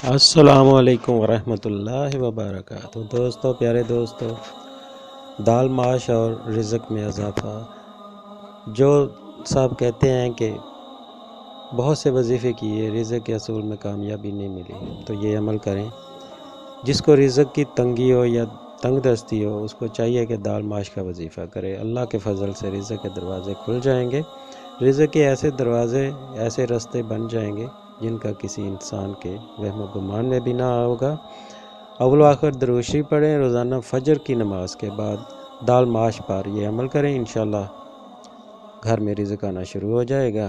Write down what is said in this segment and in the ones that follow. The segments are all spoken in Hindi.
अस्सलामुअलैकुम वरहमतुल्लाहि वबरकातुहू। दोस्तों, प्यारे दोस्तों, दाल माश और रिज़्क़ में इजाफ़ा। जो साहब कहते हैं कि बहुत से वजीफ़े किए, रिज़्क़ के असूल में कामयाबी नहीं मिली, तो ये अमल करें। जिसको रिज़्क़ की तंगी हो या तंग दस्ती हो, उसको चाहिए कि दाल माश का वजीफ़ा करे। अल्लाह के फ़ज़ल से रिज़्क़ के दरवाज़े खुल जाएंगे। रिज़्क़ के ऐसे दरवाज़े, ऐसे रास्ते बन जाएंगे जिनका किसी इंसान के वहम गुमान में भी ना होगा। अव्वल आखिर दरूशी पढ़ें। रोज़ाना फ़जर की नमाज के बाद दाल माश पर ये अमल करें। इंशाअल्लाह घर में रिज़्क़ आना शुरू हो जाएगा।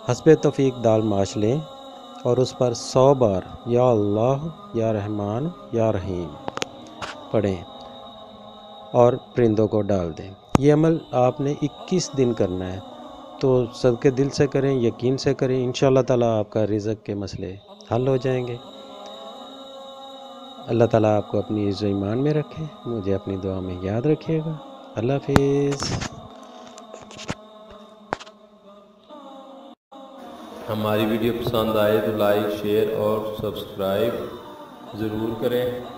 हस्बे तौफीक दाल माश लें और उस पर 100 बार या अल्लाह, या रहमान, या रहीम पढ़ें और परिंदों को डाल दें। ये अमल आपने 21 दिन करना है, तो सदके दिल से करें, यकीन से करें। इंशाअल्लाह ताला आपका रिज़्क़ के मसले हल हो जाएंगे। अल्लाह ताला आपको अपनी इज़्ज़ो ईमान में रखे। मुझे अपनी दुआ में याद रखिएगा। अल्लाह हाफ़िज़। हमारी वीडियो पसंद आए तो लाइक शेयर और सब्सक्राइब ज़रूर करें।